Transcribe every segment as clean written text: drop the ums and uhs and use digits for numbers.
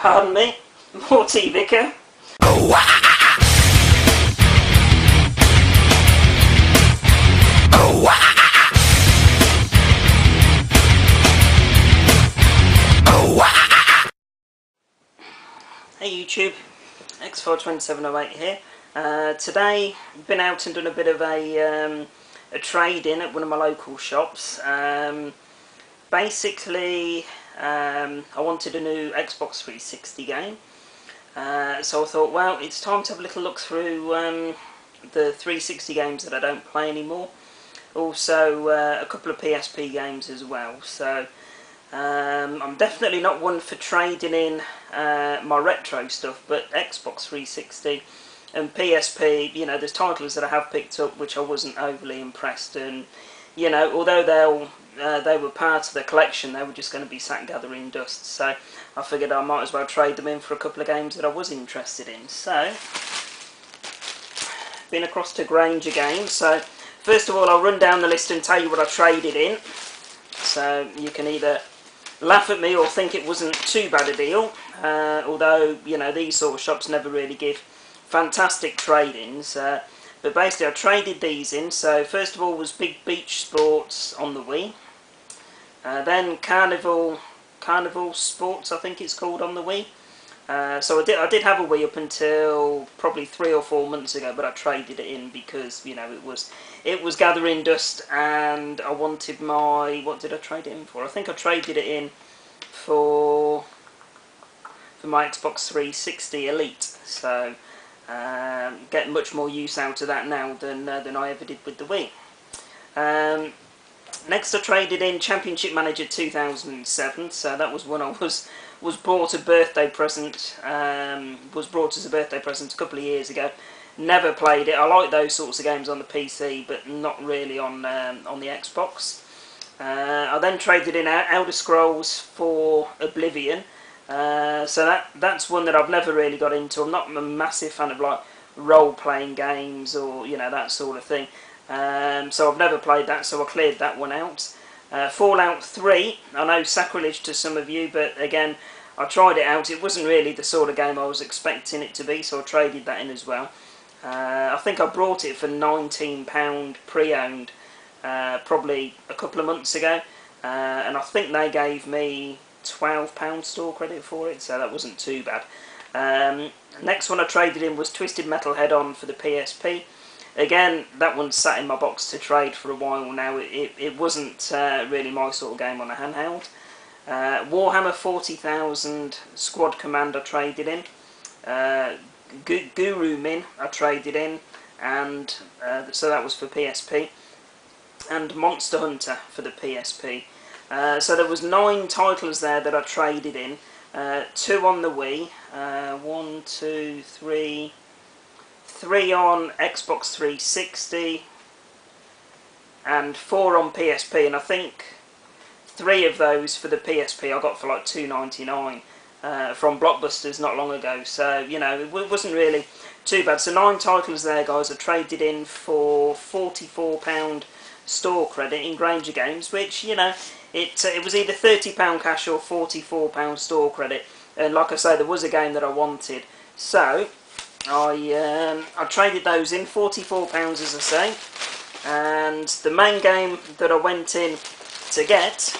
Pardon me, Morty Vicar. Hey YouTube, X42708 here. Today, been out and done a bit of a trade-in at one of my local shops. Basically, I wanted a new Xbox 360 game, so I thought, well, it's time to have a little look through the 360 games that I don't play anymore. Also, a couple of PSP games as well. So I'm definitely not one for trading in my retro stuff, but Xbox 360 and PSP, you know, there's titles that I have picked up which I wasn't overly impressed, and you know, although they were part of the collection, they were just going to be sat gathering dust. So I figured I might as well trade them in for a couple of games that I was interested in. So been across to Grainger Games. So first of all, I'll run down the list and tell you what I traded in, so you can either laugh at me or think it wasn't too bad a deal, although, you know, these sort of shops never really give fantastic trade-ins, but basically I traded these in. So first of all was Big Beach Sports on the Wii, then Carnival Sports, I think it's called, on the Wii. So I did have a Wii up until probably 3 or 4 months ago, but I traded it in because, you know, it was gathering dust, and I wanted my, what did I trade it in for? I think I traded it in for my Xbox 360 Elite. So getting much more use out of that now than I ever did with the Wii. Next I traded in Championship Manager 2007. So that was one I was bought a birthday present. Was brought as a birthday present a couple of years ago. Never played it. I like those sorts of games on the PC, but not really on the Xbox. I then traded in Elder Scrolls for Oblivion. So that's one that I've never really got into. I'm not a massive fan of like role-playing games or, you know, that sort of thing. So I've never played that, so I cleared that one out. Fallout 3, I know sacrilege to some of you, but again, I tried it out. It wasn't really the sort of game I was expecting it to be, so I traded that in as well. I think I brought it for £19 pre-owned probably a couple of months ago, and I think they gave me £12 store credit for it, so that wasn't too bad. Next one I traded in was Twisted Metal Head-On for the PSP. Again, that one sat in my box to trade for a while now. It wasn't really my sort of game on a handheld. Warhammer 40,000 Squad Command I traded in. Guru Min I traded in, and so that was for PSP. And Monster Hunter for the PSP. So there was 9 titles there that I traded in. 2 on the Wii, 1, 2, 3... 3 on Xbox 360 and 4 on PSP, and I think 3 of those for the PSP I got for like $2.99 from Blockbusters not long ago. So, you know, it wasn't really too bad. So 9 titles there, guys. I traded in for £44 store credit in Grainger Games, which, you know, it was either £30 cash or £44 store credit, and like I say, there was a game that I wanted, so I traded those in, £44 as I say. And the main game that I went in to get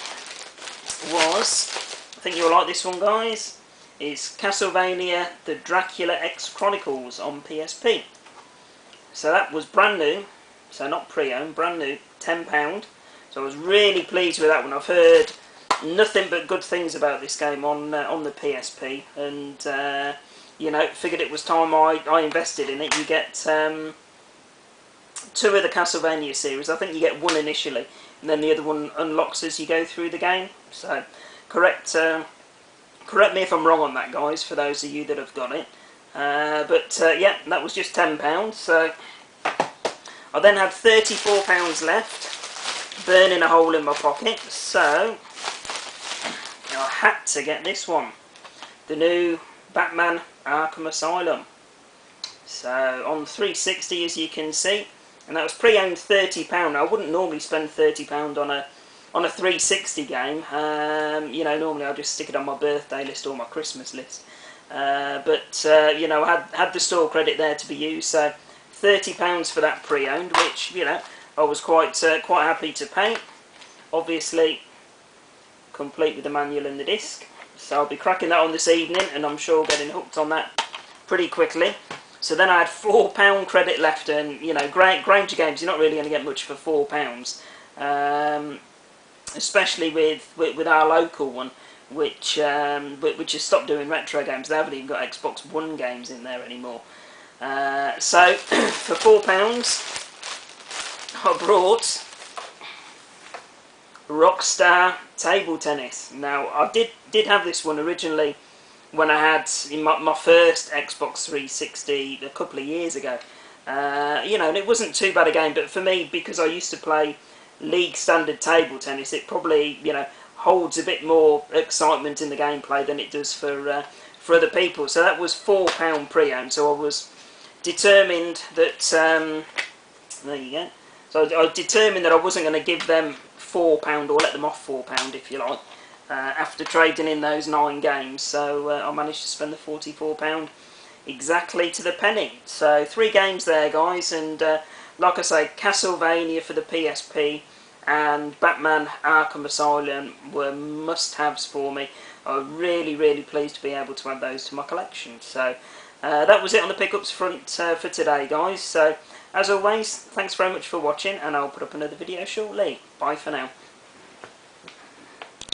was, I think you'll like this one, guys, is Castlevania The Dracula X Chronicles on PSP. So that was brand new, so not pre-owned, brand new, £10. So I was really pleased with that one. I've heard nothing but good things about this game on the PSP, and you know, figured it was time I invested in it. You get 2 of the Castlevania series. I think you get 1 initially, and then the other one unlocks as you go through the game. So, correct me if I'm wrong on that, guys, for those of you that have got it. Yeah, that was just £10. So, I then had £34 left, burning a hole in my pocket. So, I had to get this one, the new Batman Arkham Asylum. So on 360, as you can see, and that was pre-owned £30. Now, I wouldn't normally spend £30 on a 360 game. You know, normally I'll just stick it on my birthday list or my Christmas list. But you know, I had the store credit there to be used, so £30 for that pre-owned, which, you know, I was quite happy to pay. Obviously, complete with the manual and the disc. So I'll be cracking that on this evening, and I'm sure getting hooked on that pretty quickly. So then I had £4 credit left, and you know, Grainger Games, you're not really going to get much for £4, especially with our local one, which has stopped doing retro games. They haven't even got Xbox One games in there anymore. So for £4, I brought Rockstar Table Tennis. Now I did have this one originally when I had in my first Xbox 360 a couple of years ago. You know, and it wasn't too bad a game, but for me, because I used to play league standard table tennis, it probably, you know, holds a bit more excitement in the gameplay than it does for other people. So that was £4 pre-owned. So I was determined that there you go. So I determined that I wasn't going to give them £4 or let them off £4, if you like, after trading in those 9 games. So I managed to spend the £44 exactly to the penny. So 3 games there, guys, and like I say, Castlevania for the PSP and Batman Arkham Asylum were must-haves for me. I was really pleased to be able to add those to my collection. So that was it on the pickups front for today, guys. So as always, thanks very much for watching, and I'll put up another video shortly. Bye for now.